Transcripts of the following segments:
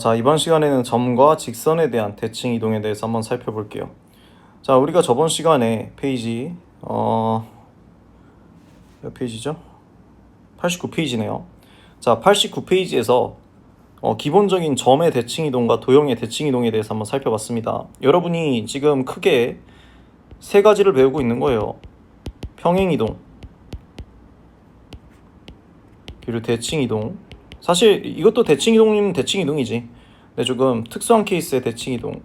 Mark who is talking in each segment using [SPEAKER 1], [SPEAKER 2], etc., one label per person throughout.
[SPEAKER 1] 자, 이번 시간에는 점과 직선에 대한 대칭 이동에 대해서 한번 살펴볼게요. 자, 우리가 저번 시간에 페이지, 몇 페이지죠? 89페이지네요. 자, 89페이지에서 기본적인 점의 대칭 이동과 도형의 대칭 이동에 대해서 한번 살펴봤습니다. 여러분이 지금 크게 세 가지를 배우고 있는 거예요. 평행 이동, 그리고 대칭 이동. 사실 이것도 대칭 이동이면 대칭 이동이지. 근데 조금 특수한 케이스의 대칭 이동.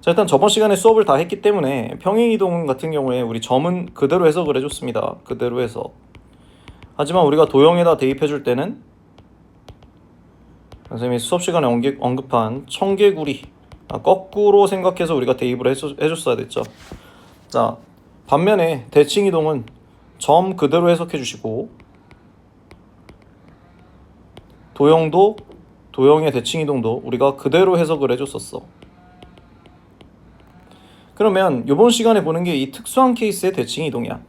[SPEAKER 1] 자, 일단 저번 시간에 수업을 다 했기 때문에 평행 이동 같은 경우에 우리 점은 그대로 해석을 해줬습니다. 그대로 해석. 하지만 우리가 도형에다 대입해 줄 때는 선생님이 수업 시간에 언급한 청개구리, 거꾸로 생각해서 우리가 대입을 해줬어야 됐죠. 자, 반면에 대칭 이동은 점 그대로 해석해 주시고, 도형의 대칭 이동도 우리가 그대로 해석을 해줬었어. 그러면 이번 시간에 보는 게 이 특수한 케이스의 대칭 이동이야.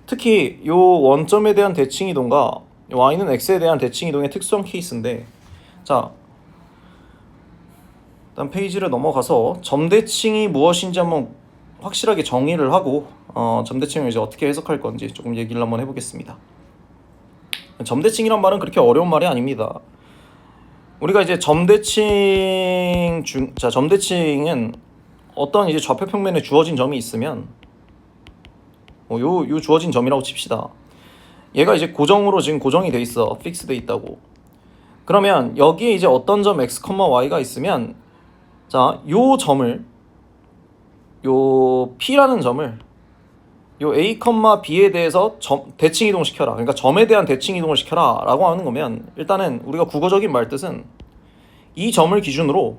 [SPEAKER 1] 특히 요 원점에 대한 대칭 이동과 y는 x에 대한 대칭 이동의 특수한 케이스인데, 자, 일단 페이지를 넘어가서 점대칭이 무엇인지 한번 확실하게 정의를 하고 점대칭을 이제 어떻게 해석할 건지 조금 얘기를 한번 해보겠습니다. 점대칭이란 말은 그렇게 어려운 말이 아닙니다. 우리가 이제 점대칭은 어떤 이제 좌표 평면에 주어진 점이 있으면 요 주어진 점이라고 칩시다. 얘가 이제 고정으로 지금 고정이 돼 있어. 픽스 돼 있다고. 그러면 여기에 이제 어떤 점 x, y가 있으면, 자, 요 점을, 요 p라는 점을 요 a, b에 대해서 대칭 이동시켜라. 그러니까 점에 대한 대칭 이동을 시켜라 라고 하는 거면, 일단은 우리가 국어적인 말뜻은 이 점을 기준으로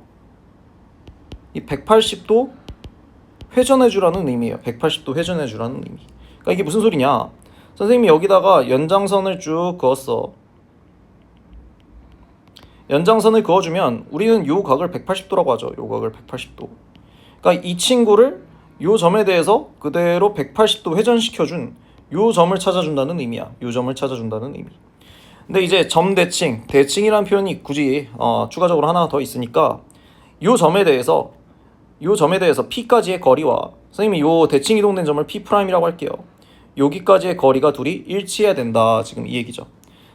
[SPEAKER 1] 이 180도 회전해주라는 의미예요. 180도 회전해주라는 의미. 그러니까 이게 무슨 소리냐? 선생님이 여기다가 연장선을 쭉 그었어. 연장선을 그어주면 우리는 요 각을 180도라고 하죠. 요 각을 180도. 그러니까 이 친구를 요 점에 대해서 그대로 180도 회전시켜준 요 점을 찾아준다는 의미야. 요 점을 찾아준다는 의미. 근데 이제 점 대칭이라는 표현이 굳이 추가적으로 하나 더 있으니까 요 점에 대해서 P까지의 거리와, 선생님이 요 대칭 이동된 점을 P'이라고 할게요. 여기까지의 거리가 둘이 일치해야 된다. 지금 이 얘기죠.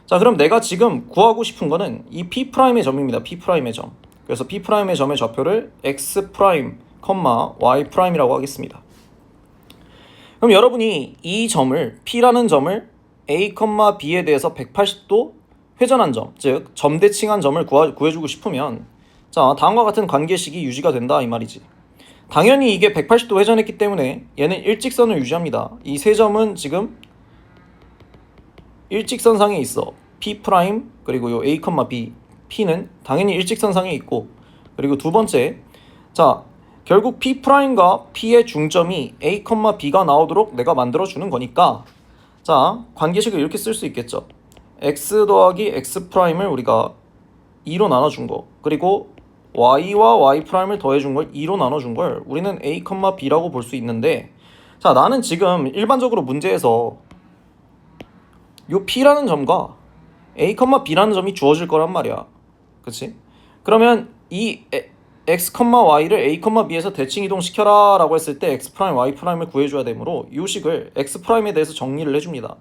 [SPEAKER 1] 자, 그럼 내가 지금 구하고 싶은 거는 이 P'의 점입니다. P'의 점. 그래서 P'의 점의 좌표를 X', Y'이라고 하겠습니다. 그럼 여러분이 이 점을, P라는 점을 A, B에 대해서 180도 회전한 점, 즉 점대칭한 점을 구해주고 싶으면, 자, 다음과 같은 관계식이 유지가 된다 이 말이지. 당연히 이게 180도 회전했기 때문에 얘는 일직선을 유지합니다. 이 세 점은 지금 일직선상에 있어. P' 그리고 요 A, B, P는 당연히 일직선상에 있고, 그리고 두 번째, 자, 결국 P'과 P의 중점이 A, B가 나오도록 내가 만들어주는 거니까, 자, 관계식을 이렇게 쓸 수 있겠죠. X 더하기 X'을 우리가 2로 나눠준 거, 그리고 Y와 Y'을 더해준 걸 2로 나눠준 걸 우리는 A, B라고 볼 수 있는데, 자, 나는 지금 일반적으로 문제에서 요 P라는 점과 A, B라는 점이 주어질 거란 말이야. 그치? 그러면 이 X, Y를 A, B에서 대칭 이동시켜라 라고 했을 때 X', Y'을 구해줘야 되므로 이 식을 X'에 대해서 정리를 해줍니다.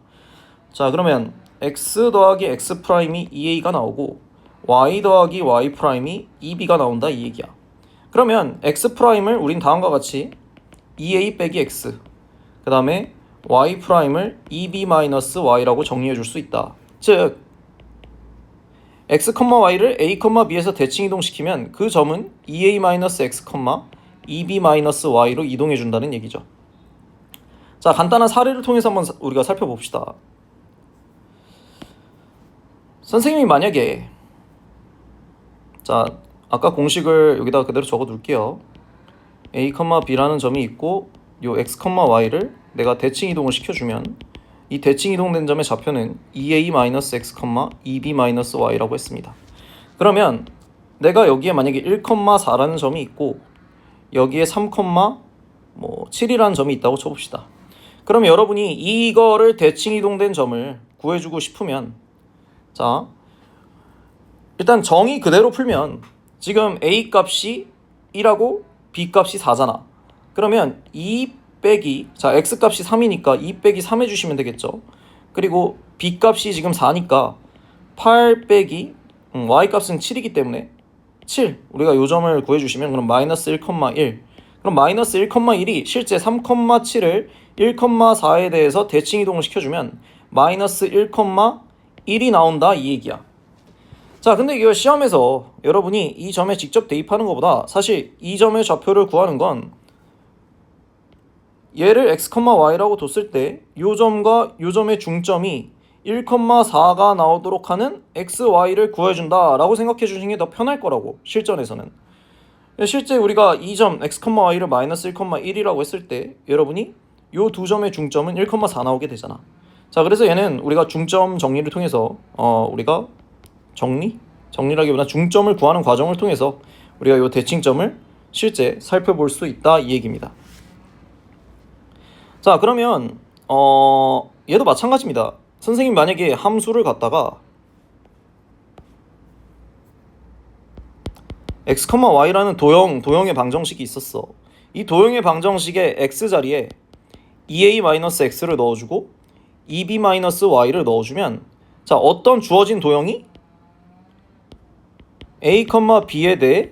[SPEAKER 1] 자, 그러면 X 더하기 X'이 2A가 나오고 Y 더하기 Y'이 2B가 나온다 이 얘기야. 그러면 X'을 우린 다음과 같이 2A 빼기 X, 그 다음에 Y'을 2B-Y라고 정리해 줄 수 있다. 즉 X, Y를 A, B에서 대칭 이동시키면 그 점은 2A-X, 2B-Y로 이동해 준다는 얘기죠. 자, 간단한 사례를 통해서 한번 우리가 살펴봅시다. 선생님이 만약에, 자, 아까 공식을 여기다 그대로 적어 둘게요. A, B라는 점이 있고 요 X, Y를 내가 대칭 이동을 시켜주면 이 대칭 이동된 점의 좌표는 2A-X, 2B-Y라고 했습니다. 그러면 내가 여기에 만약에 1,4라는 점이 있고 여기에 3,7이라는 점이 있다고 쳐봅시다. 그럼 여러분이 이거를 대칭 이동된 점을 구해주고 싶으면 자 일단 정의 그대로 풀면 지금 A 값이 1하고 B 값이 4잖아. 그러면 2 빼기 자 X 값이 3이니까 2 빼기 3 해주시면 되겠죠. 그리고 B 값이 지금 4니까 8 빼기 Y 값은 7이기 때문에 7 우리가 요 점을 구해주시면 그럼 마이너스 1,1 그럼 마이너스 1,1이 실제 3,7을 1,4에 대해서 대칭 이동을 시켜주면 마이너스 1,1이 나온다 이 얘기야. 자 근데 이거 시험에서 여러분이 이 점에 직접 대입하는 것보다 사실 이 점의 좌표를 구하는 건 얘를 x, y라고 뒀을 때 요 점과 요 점의 중점이 1,4가 나오도록 하는 x, y를 구해준다 라고 생각해 주시는 게 더 편할 거라고 실전에서는. 실제 우리가 이 점 x, y를 마이너스 1,1이라고 했을 때 여러분이 요 두 점의 중점은 1,4 나오게 되잖아. 자 그래서 얘는 우리가 중점 정리를 통해서 우리가 정리라기보다 중점을 구하는 과정을 통해서 우리가 요 대칭점을 실제 살펴볼 수 있다 이 얘기입니다. 자 그러면 얘도 마찬가지입니다. 선생님 만약에 함수를 갖다가 x, y라는 도형의 방정식이 있었어. 이 도형의 방정식의 x자리에 2a-x를 넣어주고 2b-y를 넣어주면 자 어떤 주어진 도형이 a, b에 대해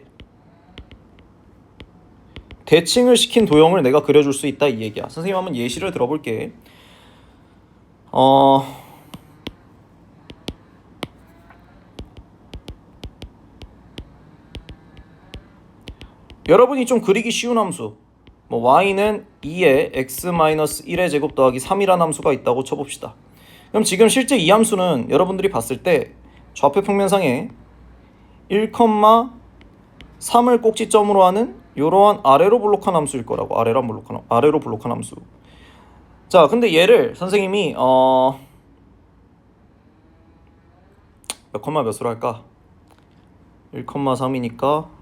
[SPEAKER 1] 대칭을 시킨 도형을 내가 그려줄 수 있다 이 얘기야. 선생님 한번 예시를 들어볼게. 여러분이 좀 그리기 쉬운 함수 뭐 y는 2에 x-1의 제곱 더하기 3이라는 함수가 있다고 쳐봅시다. 그럼 지금 실제 이 함수는 여러분들이 봤을 때 좌표 평면상에 1,3을 꼭지점으로 하는 이러한 아래로 블록한 함수일 거라고. 아래로 블록한 함수. 자 근데 얘를 선생님이 몇 컴마 몇으로 할까? 1,3이니까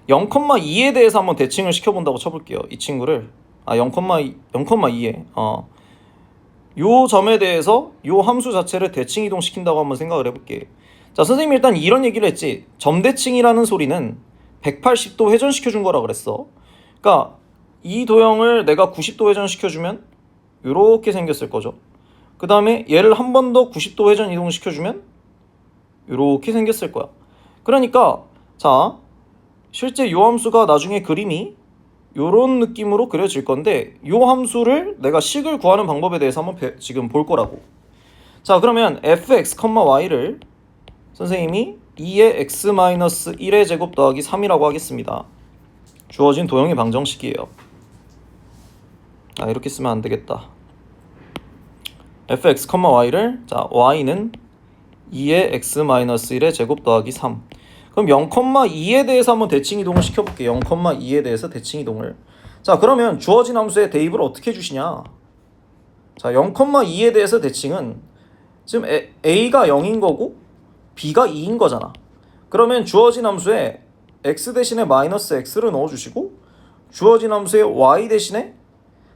[SPEAKER 1] 0,2에 대해서 한번 대칭을 시켜본다고 쳐볼게요. 이 친구를 0,2에 요 점에 대해서 요 함수 자체를 대칭 이동시킨다고 한번 생각을 해볼게. 자 선생님이 일단 이런 얘기를 했지. 점대칭이라는 소리는 180도 회전시켜준 거라 그랬어. 그러니까 이 도형을 내가 90도 회전시켜주면 요렇게 생겼을 거죠. 그 다음에 얘를 한 번 더 90도 회전 이동시켜주면 요렇게 생겼을 거야. 그러니까 자 실제 요 함수가 나중에 그림이 요런 느낌으로 그려질 건데 요 함수를 내가 식을 구하는 방법에 대해서 한번 지금 볼 거라고. 자 그러면 fx, y를 선생님이 2의 x-1의 제곱 더하기 3이라고 하겠습니다. 주어진 도형의 방정식이에요. 이렇게 쓰면 안 되겠다. fx, y를 자 y는 2의 x-1의 제곱 더하기 3. 그럼 0,2에 대해서 한번 대칭 이동을 시켜볼게요. 0,2에 대해서 대칭 이동을. 자 그러면 주어진 함수의 대입을 어떻게 해주시냐. 자 0,2에 대해서 대칭은 지금 a가 0인 거고 b가 2인 거잖아. 그러면 주어진 함수에 x 대신에 마이너스 x를 넣어주시고 주어진 함수에 y 대신에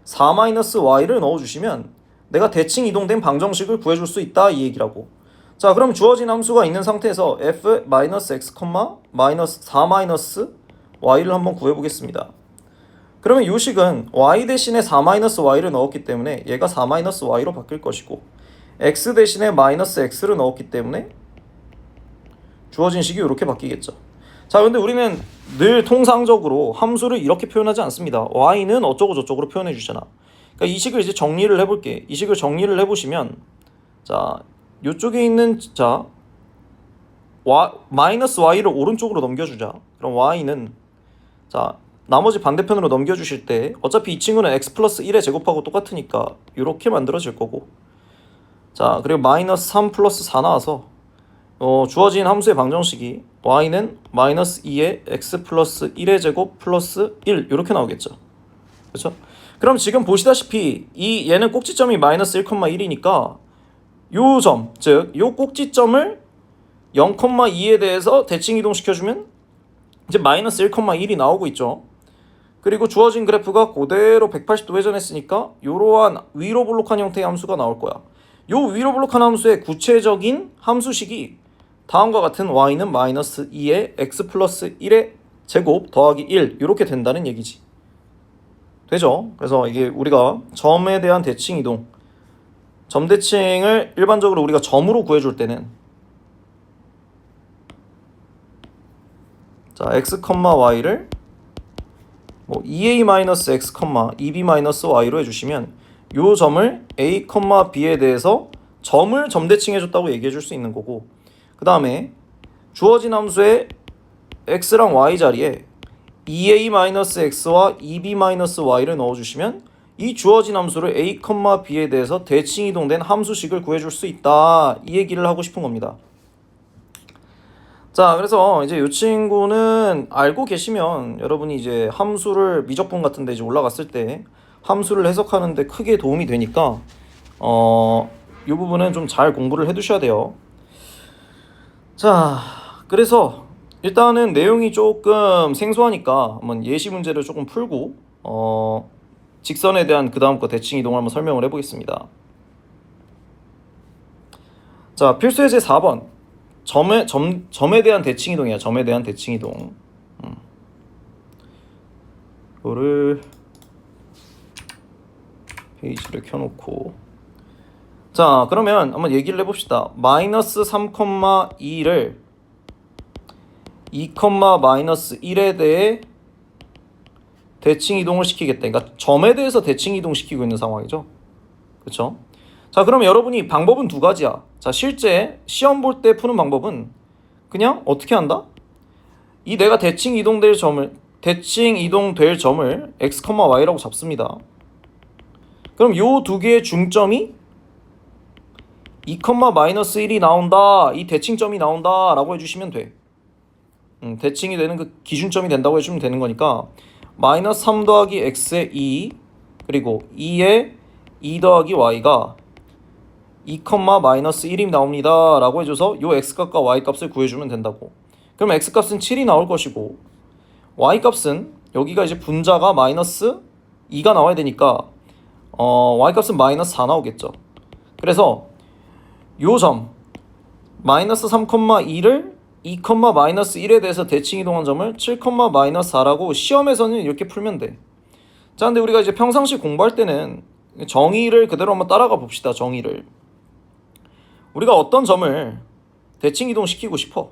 [SPEAKER 1] 4-y를 넣어주시면 내가 대칭 이동된 방정식을 구해줄 수 있다 이 얘기라고. 자 그럼 주어진 함수가 있는 상태에서 f-x, 4-y를 한번 구해보겠습니다. 그러면 이 식은 y 대신에 4-y를 넣었기 때문에 얘가 4-y로 바뀔 것이고 x 대신에 마이너스 x를 넣었기 때문에 주어진 식이 이렇게 바뀌겠죠. 자 근데 우리는 늘 통상적으로 함수를 이렇게 표현하지 않습니다. y는 어쩌고 저쩌고로 표현해 주잖아. 그러니까 이 식을 이제 정리를 해볼게. 이 식을 정리를 해보시면 자 요쪽에 있는 자 마이너스 y를 오른쪽으로 넘겨주자. 그럼 y는 자 나머지 반대편으로 넘겨주실 때 어차피 이 친구는 x 플러스 1의 제곱하고 똑같으니까 이렇게 만들어질 거고 자 그리고 마이너스 3 플러스 4 나와서 주어진 함수의 방정식이 y는 마이너스 2의 x 플러스 1의 제곱 플러스 1 이렇게 나오겠죠. 그렇죠? 그럼 지금 보시다시피 얘는 꼭지점이 마이너스 1,1이니까 요 점, 즉 요 꼭지점을 0,2에 대해서 대칭 이동시켜주면 이제 마이너스 1,1이 나오고 있죠. 그리고 주어진 그래프가 그대로 180도 회전했으니까 이러한 위로 볼록한 형태의 함수가 나올 거야. 요 위로 볼록한 함수의 구체적인 함수식이 다음과 같은 y는 마이너스 2에 x 플러스 1의 제곱 더하기 1 이렇게 된다는 얘기지. 되죠? 그래서 이게 우리가 점에 대한 대칭 이동, 점 대칭을 일반적으로 우리가 점으로 구해줄 때는 자 x, y를 뭐 2a-x, 2b-y로 해주시면 요 점을 a, b에 대해서 점을 점대칭해줬다고 얘기해줄 수 있는 거고, 그 다음에 주어진 함수의 x랑 y 자리에 2a-x와 2b-y를 넣어주시면 이 주어진 함수를 a, b에 대해서 대칭 이동된 함수식을 구해줄 수 있다, 이 얘기를 하고 싶은 겁니다. 자, 그래서 이제 이 친구는 알고 계시면 여러분이 이제 함수를 미적분 같은 데 이제 올라갔을 때 함수를 해석하는데 크게 도움이 되니까 이 부분은 좀 잘 공부를 해 두셔야 돼요. 자, 그래서 일단은 내용이 조금 생소하니까 한번 예시 문제를 조금 풀고 직선에 대한 그 다음 거 대칭 이동을 한번 설명을 해보겠습니다. 자, 필수 예제 4번. 점에 대한 대칭 이동이야. 점에 대한 대칭 이동. 이거를 페이지를 켜놓고, 자, 그러면 한번 얘기를 해봅시다. 마이너스 3,2를 2, 마이너스 1에 대해 대칭 이동을 시키겠다. 그러니까 점에 대해서 대칭 이동시키고 있는 상황이죠. 그렇죠? 자, 그럼 여러분이 방법은 두 가지야. 자, 실제 시험 볼 때 푸는 방법은 그냥 어떻게 한다? 이 내가 대칭 이동될 점을 x, y라고 잡습니다. 그럼 요 두 개의 중점이 2, 마이너스 1이 나온다, 이 대칭점이 나온다 라고 해주시면 돼. 대칭이 되는 그 기준점이 된다고 해주면 되는 거니까 마이너스 3 더하기 x의 2 그리고 2의 2 더하기 y가 2, 마이너스 1이 나옵니다 라고 해줘서 요 x값과 y값을 구해주면 된다고. 그럼 x값은 7이 나올 것이고 y값은 여기가 이제 분자가 마이너스 2가 나와야 되니까 y값은 마이너스 4 나오겠죠. 그래서 요 점 마이너스 3,2를 2, 마이너스 1에 대해서 대칭 이동한 점을 7, 마이너스 4라고 시험에서는 이렇게 풀면 돼. 자, 근데 우리가 이제 평상시 공부할 때는 정의를 그대로 한번 따라가 봅시다. 정의를 우리가 어떤 점을 대칭 이동시키고 싶어.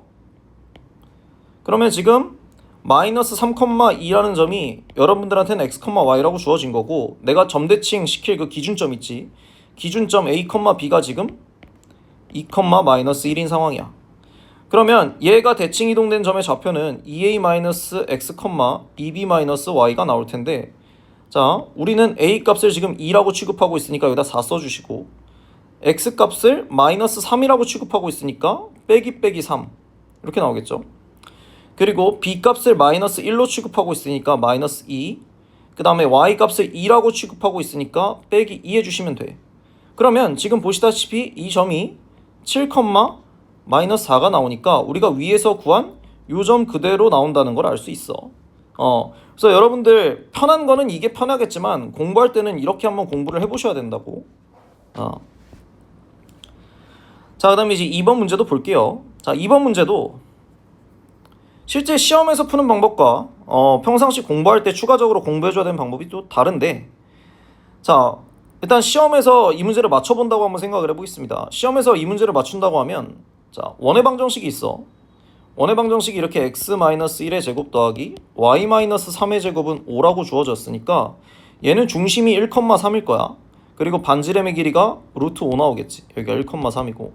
[SPEAKER 1] 그러면 지금 마이너스 3,2라는 점이 여러분들한테는 x, y라고 주어진 거고, 내가 점 대칭 시킬 그 기준점 있지, 기준점 a, b가 지금 2, 마이너스 1인 상황이야. 그러면 얘가 대칭 이동된 점의 좌표는 2a-x, 2b-y가 나올 텐데, 자, 우리는 a 값을 지금 2라고 취급하고 있으니까 여기다 4 써주시고, x 값을 마이너스 3이라고 취급하고 있으니까 빼기 3 이렇게 나오겠죠. 그리고 b 값을 마이너스 1로 취급하고 있으니까 마이너스 2, 그 다음에 y 값을 2라고 취급하고 있으니까 빼기 2 해주시면 돼. 그러면 지금 보시다시피 이 점이 7, 마이너스 4가 나오니까 우리가 위에서 구한 요 점 그대로 나온다는 걸 알 수 있어. 그래서 여러분들 편한 거는 이게 편하겠지만 공부할 때는 이렇게 한번 공부를 해보셔야 된다고. 자, 그 다음에 이제 2번 문제도 볼게요. 자, 2번 문제도 실제 시험에서 푸는 방법과 평상시 공부할 때 추가적으로 공부해줘야 되는 방법이 또 다른데, 자, 일단 시험에서 이 문제를 맞춰본다고 한번 생각을 해보겠습니다. 시험에서 이 문제를 맞춘다고 하면, 자, 원의 방정식이 있어. 원의 방정식이 이렇게 x-1의 제곱 더하기 y-3의 제곱은 5라고 주어졌으니까 얘는 중심이 1,3일 거야. 그리고 반지름의 길이가 루트 5 나오겠지. 여기가 1,3이고.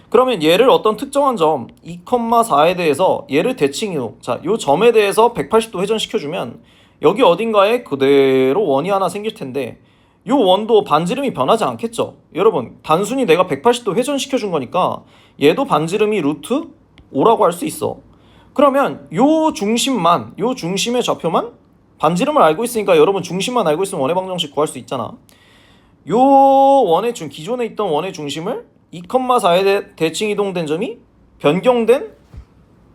[SPEAKER 1] 그러면 얘를 어떤 특정한 점 2,4에 대해서 얘를 대칭 이동, 자, 요 점에 대해서 180도 회전시켜주면 여기 어딘가에 그대로 원이 하나 생길 텐데, 요 원도 반지름이 변하지 않겠죠. 여러분, 단순히 내가 180도 회전시켜준 거니까 얘도 반지름이 루트 5라고 할 수 있어. 그러면 요 중심의 좌표만 반지름을 알고 있으니까 여러분 중심만 알고 있으면 원의 방정식 구할 수 있잖아. 요 원의 기존에 있던 원의 중심을 2,4에 대칭 이동된 점이 변경된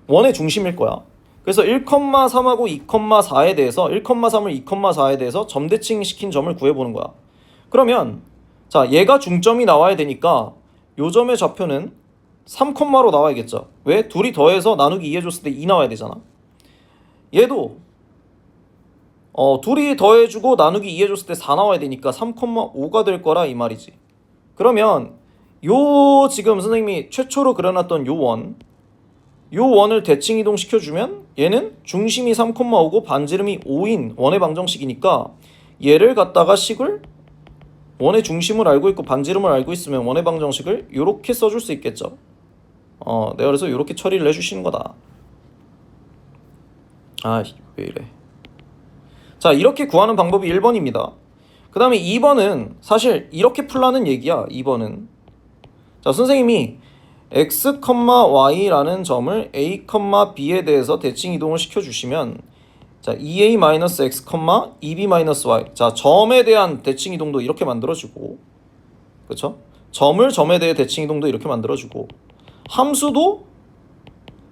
[SPEAKER 1] 원의 중심일 거야. 그래서 1,3하고 2,4에 대해서 1,3을 2,4에 대해서 점대칭 시킨 점을 구해보는 거야. 그러면 자, 얘가 중점이 나와야 되니까 요 점의 좌표는 3콤마로 나와야겠죠. 왜? 둘이 더해서 나누기 2 해줬을 때 2 나와야 되잖아. 얘도 둘이 더해주고 나누기 2 해줬을 때 4 나와야 되니까 3,5가 될 거라 이 말이지. 그러면 요 지금 선생님이 최초로 그려놨던 요 원을 대칭 이동시켜주면 얘는 중심이 3,5고 반지름이 5인 원의 방정식이니까 얘를 갖다가 식을 원의 중심을 알고 있고 반지름을 알고 있으면 원의 방정식을 이렇게 써줄 수 있겠죠. 내가 그래서 이렇게 처리를 해주시는 거다. 아, 왜 이래. 자, 이렇게 구하는 방법이 1번입니다. 그 다음에 2번은 사실 이렇게 풀라는 얘기야. 2번은 자, 선생님이 x, y라는 점을 a, b에 대해서 대칭 이동을 시켜주시면 자, 2a-x, 2b-y 자, 점에 대한 대칭 이동도 이렇게 만들어주고 그쵸? 점에 대해 대칭 이동도 이렇게 만들어주고 함수도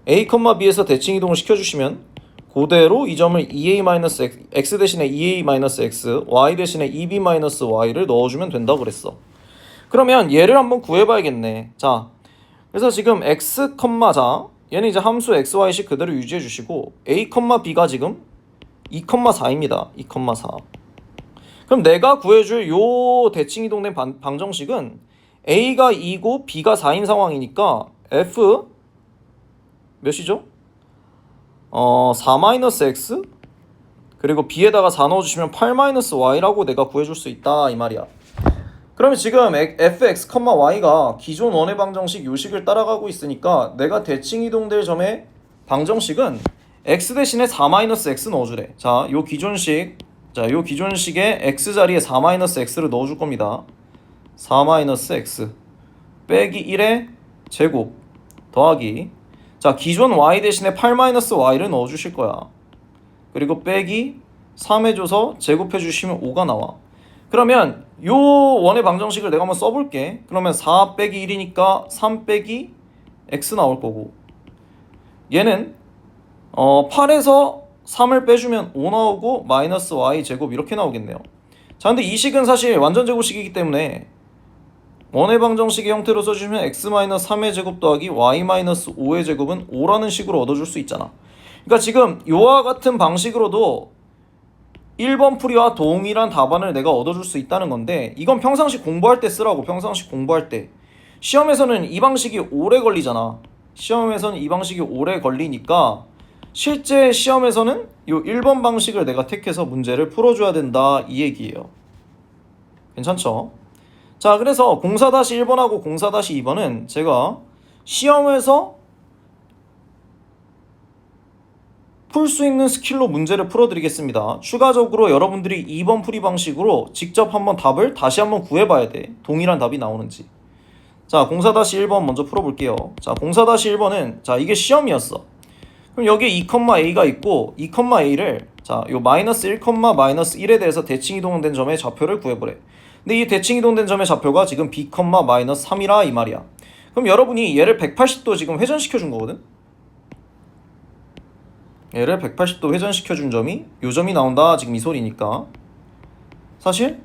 [SPEAKER 1] a, b에서 대칭 이동을 시켜주시면 그대로 이 점을 2a-x 대신에 2a-x, y 대신에 2b-y를 넣어주면 된다고 그랬어. 그러면 얘를 한번 구해봐야겠네. 자, 그래서 지금 x, 자, 얘는 이제 함수 x, y식 그대로 유지해 주시고 a, b가 지금 2,4입니다. 2,4. 그럼 내가 구해줄 요 대칭 이동된 방정식은 a가 2고 b가 4인 상황이니까 f 몇이죠? 4-x 그리고 b에다가 4 넣어주시면 8-y라고 내가 구해줄 수 있다 이 말이야. 그러면 지금 fx, y가 기존 원의 방정식 요식을 따라가고 있으니까 내가 대칭 이동될 점의 방정식은 x 대신에 4-x 넣어주래. 자, 요 기존식에 x 자리에 4-x를 넣어줄 겁니다. 4-x 빼기 1의 제곱 더하기 자, 기존 y 대신에 8-y를 넣어주실 거야. 그리고 빼기 3 해줘서 제곱해주시면 5가 나와. 그러면 요 원의 방정식을 내가 한번 써볼게. 그러면 4 빼기 1이니까 3 빼기 x 나올 거고 얘는 8에서 3을 빼주면 5 나오고 마이너스 y 제곱 이렇게 나오겠네요. 자, 근데 이 식은 사실 완전 제곱식이기 때문에 원의 방정식의 형태로 써주면 x-3의 제곱 더하기 y-5의 제곱은 5라는 식으로 얻어줄 수 있잖아. 그러니까 지금 요와 같은 방식으로도 1번 풀이와 동일한 답안을 내가 얻어줄 수 있다는 건데 이건 평상시 공부할 때 쓰라고. 평상시 공부할 때 시험에서는 이 방식이 오래 걸리잖아. 시험에서는 이 방식이 오래 걸리니까 실제 시험에서는 요 1번 방식을 내가 택해서 문제를 풀어줘야 된다 이 얘기예요. 괜찮죠? 자, 그래서 04-1번하고 04-2번은 제가 시험에서 풀 수 있는 스킬로 문제를 풀어드리겠습니다. 추가적으로 여러분들이 2번 풀이 방식으로 직접 한번 답을 다시 한번 구해봐야 돼. 동일한 답이 나오는지. 자, 04-1번 먼저 풀어볼게요. 자, 04-1번은 자, 이게 시험이었어. 그럼 여기에 2,a가 있고 2,a를 자, 요 마이너스 1, 마이너스 1에 대해서 대칭 이동된 점의 좌표를 구해보래. 근데 이 대칭 이동된 점의 좌표가 지금 b, 마이너스 3이라 이 말이야. 그럼 여러분이 얘를 180도 지금 회전시켜 준 거거든. 얘를 180도 회전시켜 준 점이 요 점이 나온다 지금 이 소리니까 사실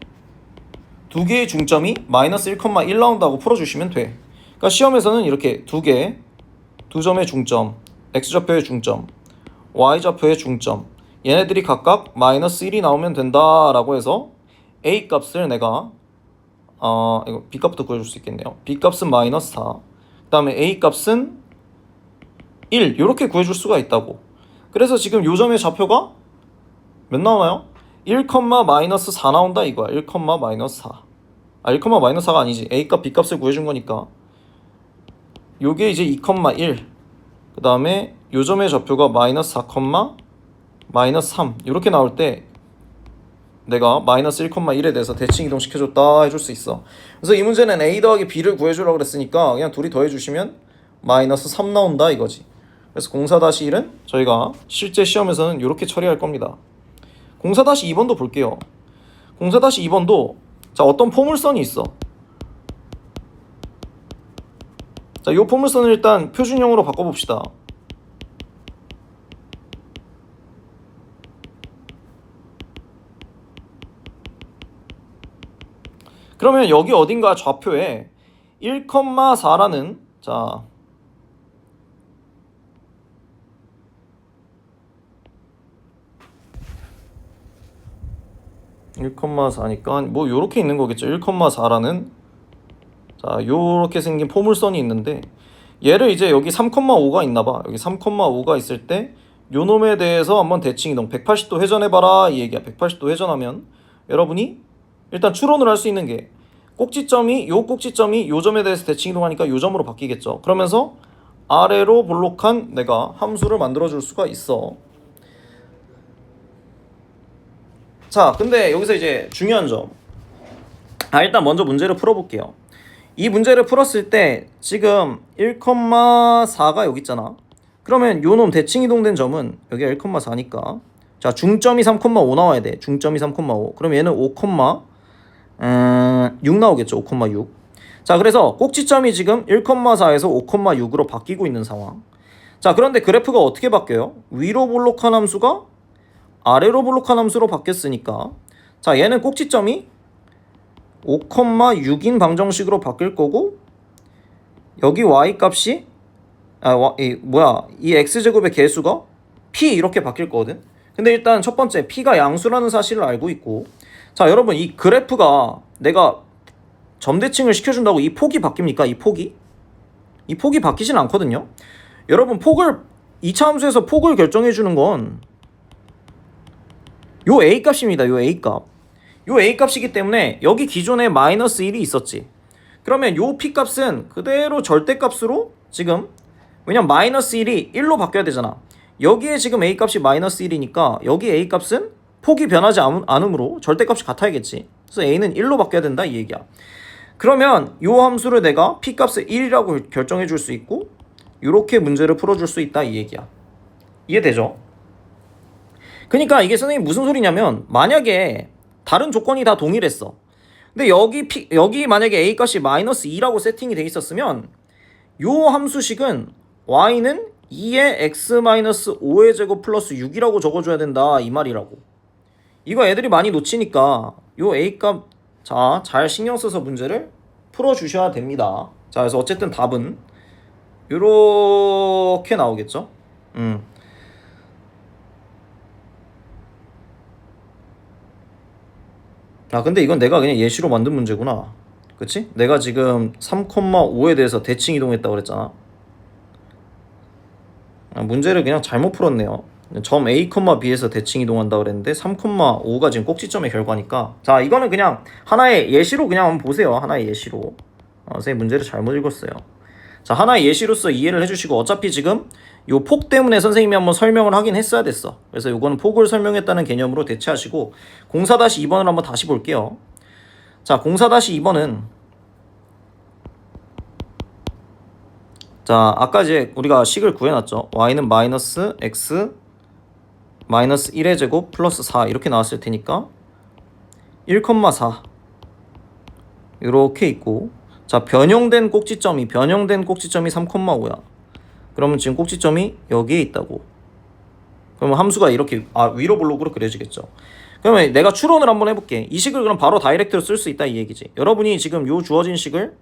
[SPEAKER 1] 두 개의 중점이 마이너스 1,1 나온다고 풀어주시면 돼. 그러니까 시험에서는 이렇게 두 점의 중점, x좌표의 중점, y좌표의 중점 얘네들이 각각 마이너스 1이 나오면 된다라고 해서 a 값을 내가 이거 b 값부터 구해줄 수 있겠네요. b 값은 마이너스 4, 그 다음에 a 값은 1 이렇게 구해줄 수가 있다고. 그래서 지금 요 점의 좌표가 몇 나오나요? 1, 마이너스 4 나온다 이거야. 1, 마이너스 4. 1, 마이너스 4가 아니지. a 값, b 값을 구해준 거니까 요게 이제 2,1 그 다음에 요 점의 좌표가 마이너스 4, 마이너스 3 이렇게 나올 때 내가 마이너스 1,1에 대해서 대칭 이동시켜줬다 해줄 수 있어. 그래서 이 문제는 a 더하기 b를 구해주라고 그랬으니까 그냥 둘이 더해주시면 마이너스 3 나온다 이거지. 그래서 04-1은 저희가 실제 시험에서는 이렇게 처리할 겁니다. 04-2번도 볼게요. 04-2번도 자, 어떤 포물선이 있어. 자, 이 포물선을 일단 표준형으로 바꿔봅시다. 그러면 여기 어딘가 좌표에 1,4라는 자 1,4니까 뭐 요렇게 있는 거겠죠. 1,4라는 자 요렇게 생긴 포물선이 있는데 얘를 이제 여기 3,5가 있나봐. 여기 3,5가 있을 때 요놈에 대해서 한번 대칭 이동 180도 회전해봐라 이 얘기야. 180도 회전하면 여러분이 일단 추론을 할 수 있는 게 꼭지점이 요 점에 대해서 대칭 이동하니까 요 점으로 바뀌겠죠. 그러면서 아래로 볼록한 내가 함수를 만들어 줄 수가 있어. 자, 근데 여기서 이제 중요한 점. 일단 먼저 문제를 풀어볼게요. 이 문제를 풀었을 때 지금 1,4가 여기 있잖아. 그러면 요 놈 대칭 이동된 점은 여기가 1,4니까 자 중점이 3,5 나와야 돼. 중점이 3,5. 그럼 얘는 5,6 나오겠죠. 5,6. 자 그래서 꼭지점이 지금 1,4에서 5,6으로 바뀌고 있는 상황. 자 그런데 그래프가 어떻게 바뀌어요? 위로 볼록한 함수가 아래로 볼록한 함수로 바뀌었으니까 자 얘는 꼭지점이 5,6인 방정식으로 바뀔 거고 여기 y 값이 이 x제곱의 개수가 p 이렇게 바뀔 거거든. 근데 일단 첫 번째 p가 양수라는 사실을 알고 있고 자 여러분 이 그래프가 내가 점대칭을 시켜준다고 이 폭이 바뀝니까? 이 폭이 바뀌진 않거든요. 여러분 폭을 2차 함수에서 폭을 결정해 주는 건 요 a 값입니다. 요 a 값. 요 a 값이기 때문에 여기 기존에 마이너스 1이 있었지. 그러면 요 p 값은 그대로 절대값으로 지금 왜냐면 마이너스 1이 1로 바뀌어야 되잖아. 여기에 지금 a 값이 마이너스 1이니까 여기 a 값은 폭이 변하지 않으므로 절대값이 같아야겠지. 그래서 a는 1로 바뀌어야 된다 이 얘기야. 그러면 요 함수를 내가 p 값을 1이라고 결정해 줄 수 있고 이렇게 문제를 풀어줄 수 있다 이 얘기야. 이해되죠? 그러니까 이게 선생님 무슨 소리냐면 만약에 다른 조건이 다 동일했어. 근데 여기 만약에 a 값이 마이너스 2라고 세팅이 돼 있었으면 요 함수식은 y는 2의 x-5의 제곱 플러스 6이라고 적어줘야 된다 이 말이라고. 이거 애들이 많이 놓치니까 요 a 값 자 잘 신경 써서 문제를 풀어주셔야 됩니다. 자 그래서 어쨌든 답은 요렇게 나오겠죠. 근데 이건 내가 그냥 예시로 만든 문제구나. 그치? 내가 지금 3,5에 대해서 대칭 이동했다고 그랬잖아. 문제를 그냥 잘못 풀었네요. 점 A, B에서 대칭 이동한다고 그랬는데 3,5가 지금 꼭지점의 결과니까 자 이거는 그냥 하나의 예시로 그냥 한번 보세요. 하나의 예시로. 선생님 문제를 잘못 읽었어요. 자 하나의 예시로서 이해를 해주시고 어차피 지금 요 폭 때문에 선생님이 한번 설명을 하긴 했어야 됐어. 그래서 요거는 폭을 설명했다는 개념으로 대체하시고 04-2번을 한번 다시 볼게요. 자 04-2번은 자 아까 이제 우리가 식을 구해놨죠. y는 마이너스 x 마이너스 1의 제곱 플러스 4 이렇게 나왔을 테니까 1,4 이렇게 있고 자 변형된 꼭지점이 3,5야. 그러면 지금 꼭지점이 여기에 있다고. 그러면 함수가 이렇게 위로 볼록으로 그려지겠죠. 그러면 내가 추론을 한번 해볼게. 이 식을 그럼 바로 다이렉트로 쓸 수 있다 이 얘기지. 여러분이 지금 요 주어진 식을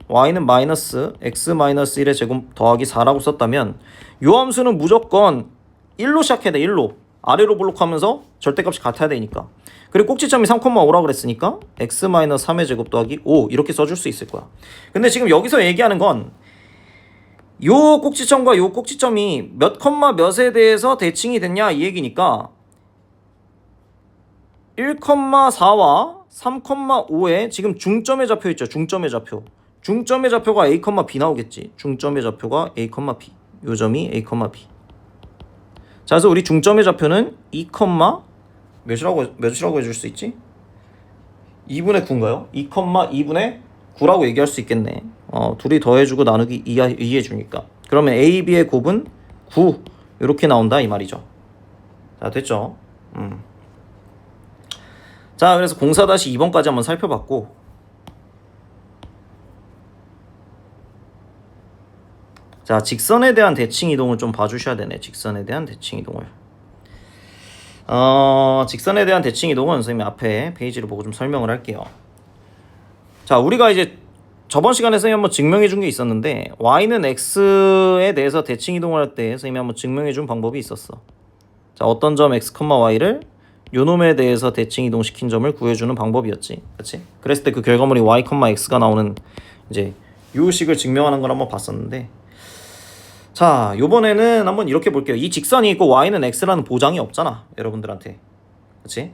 [SPEAKER 1] y는 마이너스 x 마이너스 1의 제곱 더하기 4라고 썼다면 요 함수는 무조건 1로 시작해야 돼. 1로 아래로 볼록하면서 절대값이 같아야 되니까. 그리고 꼭지점이 3,5라고 그랬으니까 x 마이너스 3의 제곱 더하기 5 이렇게 써줄 수 있을 거야. 근데 지금 여기서 얘기하는 건 요 꼭지점과 요 꼭지점이 몇 컴마 몇에 대해서 대칭이 됐냐 이 얘기니까 1,4와 3,5에 지금 중점의 좌표 있죠. 중점의 좌표가 a, b 나오겠지. 중점의 좌표가 a, b. 요 점이 a, b. 자, 그래서 우리 중점의 좌표는 2, 몇이라고 해줄 수 있지? 2분의 9인가요? 2,2분의 9라고 얘기할 수 있겠네. 둘이 더해주고 나누기 2 해주니까. 그러면 a, b의 곱은 9 이렇게 나온다 이 말이죠. 자, 됐죠? 자, 그래서 04-2번까지 한번 살펴봤고 자, 직선에 대한 대칭 이동을 좀 봐주셔야 되네. 직선에 대한 대칭 이동을. 직선에 대한 대칭 이동은 선생님이 앞에 페이지를 보고 좀 설명을 할게요. 자, 우리가 이제 저번 시간에 선생님이 한번 증명해 준 게 있었는데 y는 x에 대해서 대칭 이동을 할 때 선생님이 한번 증명해 준 방법이 있었어. 자, 어떤 점 x, y를 요 놈에 대해서 대칭 이동시킨 점을 구해주는 방법이었지. 그렇지? 그랬을 때 그 결과물이 y, x가 나오는 이제 요 식을 증명하는 걸 한번 봤었는데, 자, 요번에는 한번 이렇게 볼게요. 이 직선이 있고 y는 x라는 보장이 없잖아, 여러분들한테. 그렇지?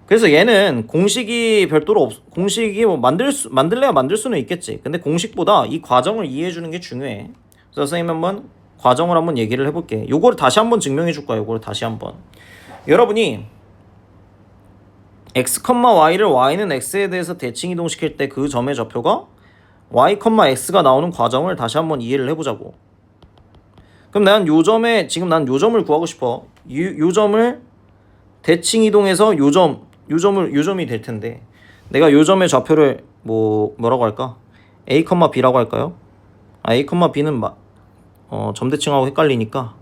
[SPEAKER 1] 그래서 얘는 공식이 별도로 공식이 뭐 만들래야 만들 수는 있겠지. 근데 공식보다 이 과정을 이해해 주는 게 중요해. 그래서 선생님 한번 과정을 한번 얘기를 해볼게. 요거를 다시 한번 증명해 줄 거야. 요거를 다시 한번. 여러분이 x, y를 y는 x에 대해서 대칭 이동시킬 때 그 점의 좌표가 y, x가 나오는 과정을 다시 한번 이해를 해보자고. 그럼 난 요 점에 지금 난 요 점을 구하고 싶어. 요 점을 대칭 이동해서 요 점이 될 텐데, 내가 요 점의 좌표를 뭐라고 할까? a, b라고 할까요? a, b는 점대칭하고 헷갈리니까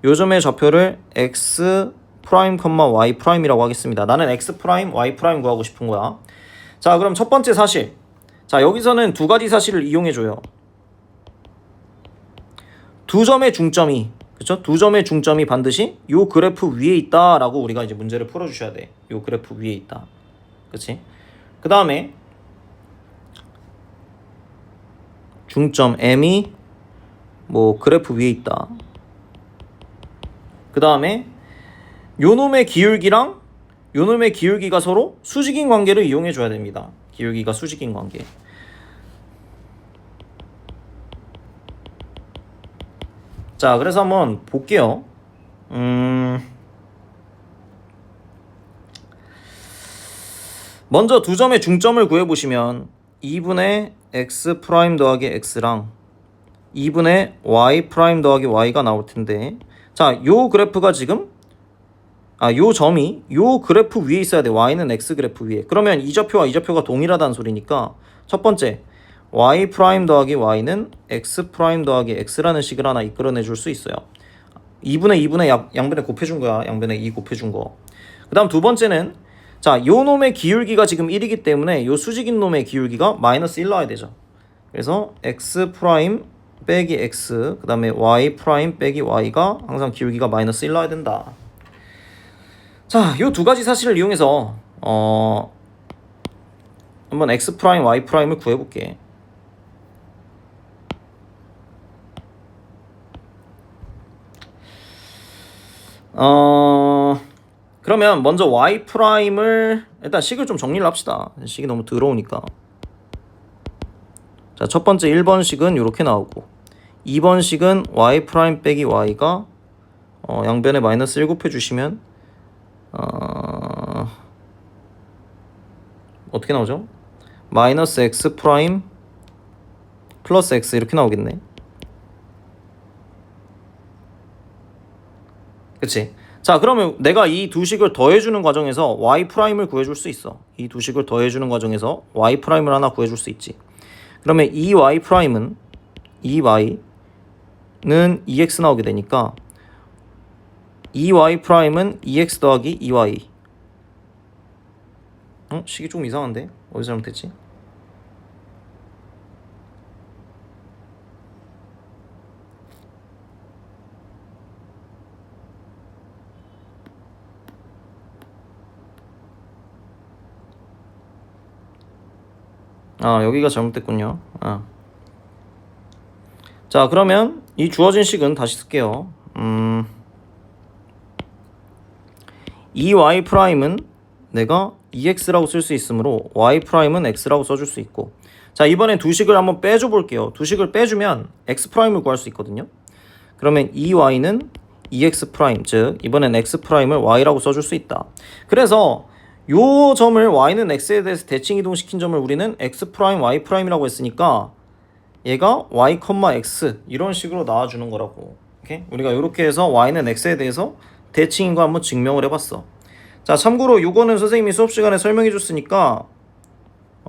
[SPEAKER 1] 요 점의 좌표를 x 프라임, y 프라임이라고 하겠습니다. 나는 x 프라임, y 프라임 구하고 싶은 거야. 자, 그럼 첫 번째 사실. 자, 여기서는 두 가지 사실을 이용해 줘요. 두 점의 중점이, 그쵸? 두 점의 중점이 반드시 요 그래프 위에 있다라고 우리가 이제 문제를 풀어 주셔야 돼. 요 그래프 위에 있다. 그치? 그 다음에 중점 M이 그래프 위에 있다. 그 다음에 요놈의 기울기랑 요놈의 기울기가 서로 수직인 관계를 이용해 줘야 됩니다. 기울기가 수직인 관계. 자, 그래서 한번 볼게요. 먼저 두 점의 중점을 구해보시면 2분의 x 프라임 더하기 x랑 2분의 y 프라임 더하기 y가 나올 텐데, 자, 요 그래프가 지금 요 점이 요 그래프 위에 있어야 돼. y는 x 그래프 위에. 그러면 이 좌표와 이 좌표가 동일하다는 소리니까 첫 번째 y 프라임 더하기 y는 x 프라임 더하기 x라는 식을 하나 이끌어내 줄 수 있어요. 2분의 양변에 곱해준 거야. 양변에 2 곱해준 거. 그 다음 두 번째는, 자, 요 놈의 기울기가 지금 1이기 때문에 요 수직인 놈의 기울기가 마이너스 1 나와야 되죠. 그래서 x 프라임 빼기 x, 그 다음에 y 프라임 빼기 y가 항상 기울기가 마이너스 1 나와야 된다. 자, 요 두 가지 사실을 이용해서 한번 x 프라임, y 프라임을 구해볼게. 그러면 먼저 y 프라임을 일단 식을 좀 정리를 합시다. 식이 너무 더러우니까. 자, 첫 번째 1번 식은 이렇게 나오고, 2번 식은 y 프라임 빼기 y가 양변에 마이너스 1 곱해주시면 어떻게 나오죠? 마이너스 x 프라임 플러스 x 이렇게 나오겠네. 그치? 자, 그러면 내가 이 두 식을 더해주는 과정에서 y 프라임을 구해줄 수 있어. 이 두 식을 더해주는 과정에서 y 프라임을 하나 구해줄 수 있지. 그러면 이 y 프라임은, 이 y는 2x 나오게 되니까 이 y 프라임은 2x 더하기 2y. 식이 좀 이상한데? 어디서 잘못했지? 여기가 잘못됐군요. 자, 그러면 이 주어진 식은 다시 쓸게요. 이 y 프라임은 내가 2x라고 쓸 수 있으므로 y 프라임은 x라고 써줄 수 있고, 자, 이번엔 두 식을 한번 빼줘 볼게요. 두 식을 빼주면 x 프라임을 구할 수 있거든요. 그러면 이 y는 2x 프라임, 즉 이번엔 x 프라임을 y라고 써줄 수 있다. 그래서 요 점을 y는 x에 대해서 대칭 이동시킨 점을 우리는 x 프라임, y 프라임이라고 했으니까 얘가 y, x 이런 식으로 나와주는 거라고. 오케이? 우리가 이렇게 해서 y는 x에 대해서 대칭인 거 한번 증명을 해봤어. 자, 참고로 요거는 선생님이 수업 시간에 설명해 줬으니까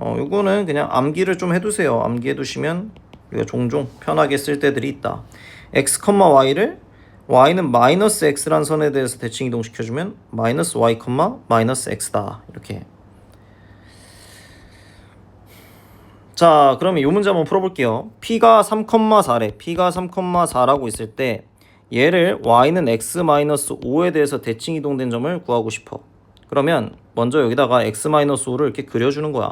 [SPEAKER 1] 요거는 그냥 암기를 좀 해두세요. 암기해 두시면 우리가 종종 편하게 쓸 때들이 있다. x, y를 y는 마이너스 x란 선에 대해서 대칭 이동시켜주면 마이너스 y, 마이너스 x다. 이렇게. 자, 그러면 이 문제 한번 풀어볼게요. P가 3,4래. P가 3,4라고 있을 때 얘를 y는 x-5에 대해서 대칭 이동된 점을 구하고 싶어. 그러면 먼저 여기다가 x-5를 이렇게 그려주는 거야.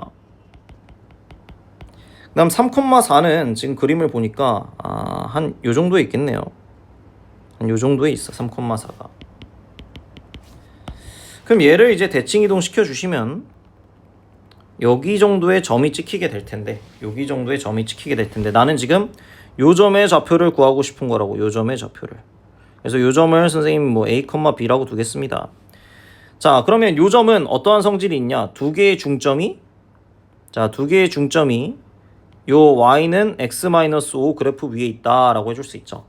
[SPEAKER 1] 그 다음 3,4는 지금 그림을 보니까 한 요 정도에 있겠네요. 한 요 정도에 있어. 3,4가. 그럼 얘를 이제 대칭 이동 시켜주시면 여기 정도의 점이 찍히게 될 텐데, 여기 정도의 점이 찍히게 될 텐데, 나는 지금 요 점의 좌표를 구하고 싶은 거라고. 요 점의 좌표를. 그래서 요 점을 선생님 뭐 a, b라고 두겠습니다. 자, 그러면 요 점은 어떠한 성질이 있냐? 두 개의 중점이, 자, 두 개의 중점이 요 y는 x-5 그래프 위에 있다라고 해줄 수 있죠.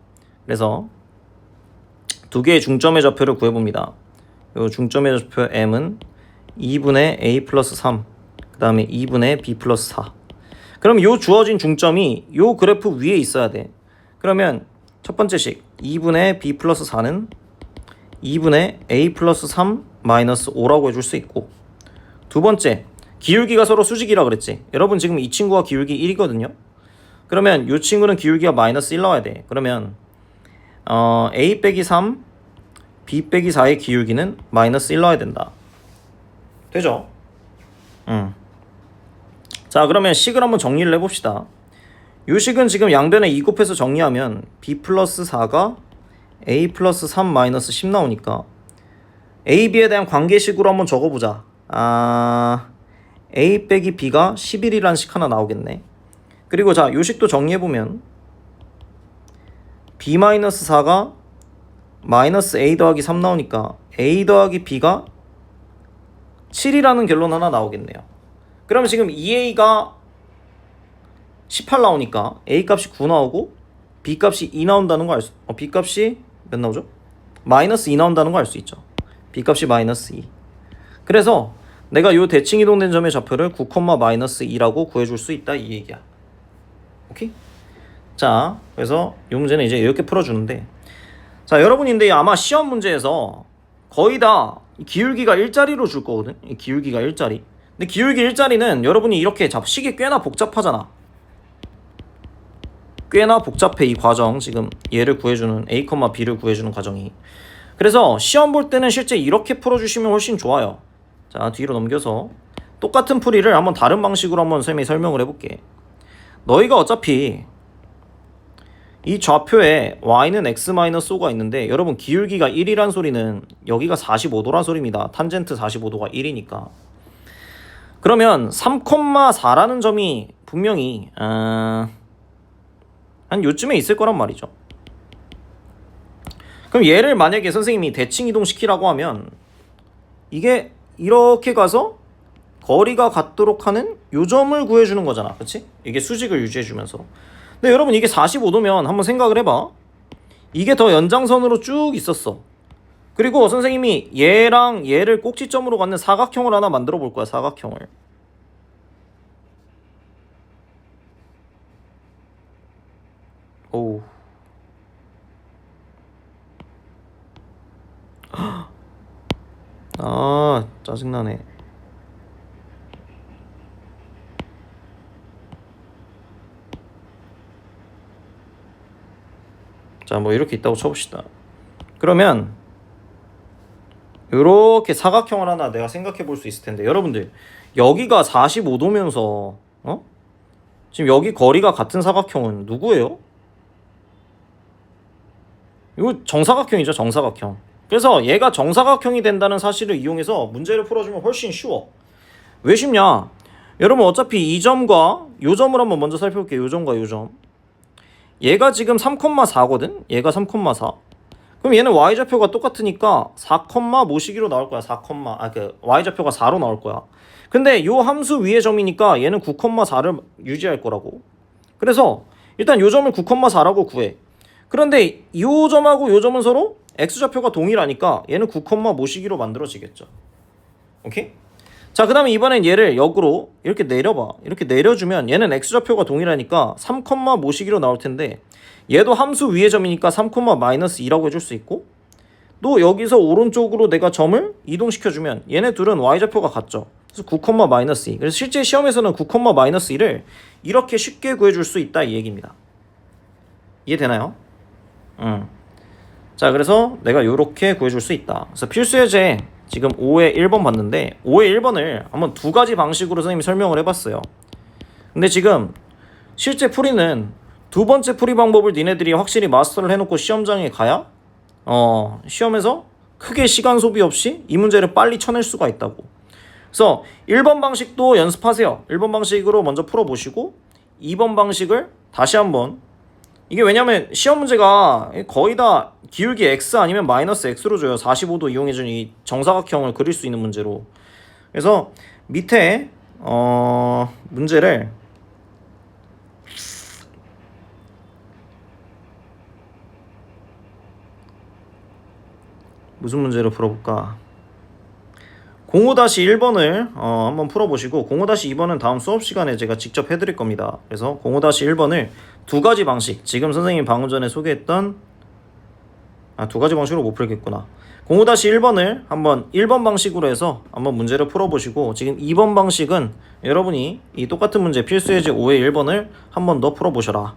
[SPEAKER 1] 그래서 두 개의 중점의 좌표를 구해봅니다. 요 중점의 좌표 m은 2분의 a 플러스 3, 그 다음에 2분의 b 플러스 4. 그럼 요 주어진 중점이 요 그래프 위에 있어야 돼. 그러면 첫 번째식 2분의 b 플러스 4는 2분의 a 플러스 3 마이너스 5라고 해줄 수 있고, 두 번째 기울기가 서로 수직이라 그랬지. 여러분 지금 이 친구가 기울기 1이거든요. 그러면 이 친구는 기울기가 마이너스 1 나와야 돼. 그러면 a 빼기 3 b 빼기 4의 기울기는 마이너스 1 나와야 된다. 되죠? 자, 그러면 식을 한번 정리를 해봅시다. 이 식은 지금 양변에 2 곱해서 정리하면 b 플러스 4가 a 플러스 3 마이너스 10 나오니까 a, b에 대한 관계식으로 한번 적어보자. a 빼기 b가 11이라는 식 하나 나오겠네. 그리고 자, 이 식도 정리해보면 b 마이너스 4가 마이너스 a 더하기 3 나오니까 a 더하기 b가 7이라는 결론 하나 나오겠네요. 그러면 지금 2a가 18 나오니까 a 값이 9 나오고 b 값이 2 나온다는 거 알 수, b 값이 몇 나오죠? 마이너스 2 나온다는 거 알 수 있죠. b 값이 마이너스 2. 그래서 내가 요 대칭 이동된 점의 좌표를 9, 마이너스 2라고 구해줄 수 있다, 이 얘기야. 오케이? 자, 그래서 이 문제는 이제 이렇게 풀어주는데, 자, 여러분인데 아마 시험 문제에서 거의 다 기울기가 일자리로 줄 거거든. 기울기가 일자리. 근데 기울기 일자리는 여러분이 이렇게 식이 꽤나 복잡하잖아. 꽤나 복잡해, 이 과정. 지금 얘를 구해주는 a, b를 구해주는 과정이. 그래서 시험 볼 때는 실제 이렇게 풀어주시면 훨씬 좋아요. 자, 뒤로 넘겨서 똑같은 풀이를 한번 다른 방식으로 한번 선생님이 설명을 해볼게. 너희가 어차피 이 좌표에 y는 x-5가 있는데, 여러분 기울기가 1이란 소리는 여기가 45도란 소리입니다. 탄젠트 45도가 1이니까. 그러면 3,4라는 점이 분명히 한 요쯤에 있을 거란 말이죠. 그럼 얘를 만약에 선생님이 대칭 이동시키라고 하면 이게 이렇게 가서 거리가 같도록 하는 요 점을 구해주는 거잖아. 그치? 이게 수직을 유지해주면서. 근데 여러분 이게 45도면 한번 생각을 해봐. 이게 더 연장선으로 쭉 있었어. 그리고 선생님이 얘랑 얘를 꼭지점으로 갖는 사각형을 하나 만들어 볼 거야. 사각형을. 오. 짜증나네. 자, 뭐 이렇게 있다고 쳐봅시다. 그러면 이렇게 사각형을 하나 내가 생각해 볼 수 있을 텐데, 여러분들 여기가 45도면서 지금 여기 거리가 같은 사각형은 누구예요? 이거 정사각형이죠. 정사각형. 그래서 얘가 정사각형이 된다는 사실을 이용해서 문제를 풀어주면 훨씬 쉬워. 왜 쉽냐? 여러분 어차피 이 점과 요 점을 한번 먼저 살펴볼게요. 요 점과 요 점. 얘가 지금 3,4거든? 얘가 3,4. 그럼 얘는 y좌표가 똑같으니까 4, 모시기로 나올 거야. 4, y좌표가 4로 나올 거야. 근데 요 함수 위의 점이니까 얘는 9,4를 유지할 거라고. 그래서 일단 요 점을 9,4라고 구해. 그런데 요 점하고 요 점은 서로 x좌표가 동일하니까 얘는 9, 모시기로 만들어지겠죠. 오케이? 자, 그 다음에 이번엔 얘를 역으로 이렇게 내려봐. 이렇게 내려주면 얘는 x좌표가 동일하니까 3, 모시기로 나올 텐데, 얘도 함수 위의 점이니까 3, 마이너스 2라고 해줄 수 있고, 또 여기서 오른쪽으로 내가 점을 이동시켜주면 얘네 둘은 y좌표가 같죠. 그래서 9,-2. 그래서 실제 시험에서는 9,-1을 이렇게 쉽게 구해줄 수 있다 이 얘기입니다. 이해되나요? 자, 그래서 내가 이렇게 구해줄 수 있다. 그래서 필수 예제 지금 5의 1번 봤는데 5의 1번을 한번 두 가지 방식으로 선생님이 설명을 해봤어요. 근데 지금 실제 풀이는 두 번째 풀이 방법을 니네들이 확실히 마스터를 해놓고 시험장에 가야 시험에서 크게 시간 소비 없이 이 문제를 빨리 쳐낼 수가 있다고. 그래서 1번 방식도 연습하세요. 1번 방식으로 먼저 풀어보시고 2번 방식을 다시 한번, 이게 왜냐면 시험 문제가 거의 다 기울기 x 아니면 마이너스 x로 줘요. 45도 이용해준 이 정사각형을 그릴 수 있는 문제로. 그래서 밑에 문제를 무슨 문제로 풀어볼까? 05-1번을 한번 풀어보시고 05-2번은 다음 수업 시간에 제가 직접 해드릴 겁니다. 그래서 05-1번을 두 가지 방식, 지금 선생님이 방금 전에 소개했던 두 가지 방식으로 못 풀겠구나. 05-1번을 한번 1번 방식으로 해서 한번 문제를 풀어보시고, 지금 2번 방식은 여러분이 이 똑같은 문제 필수 예제 5의 1번을 한 번 더 풀어보셔라.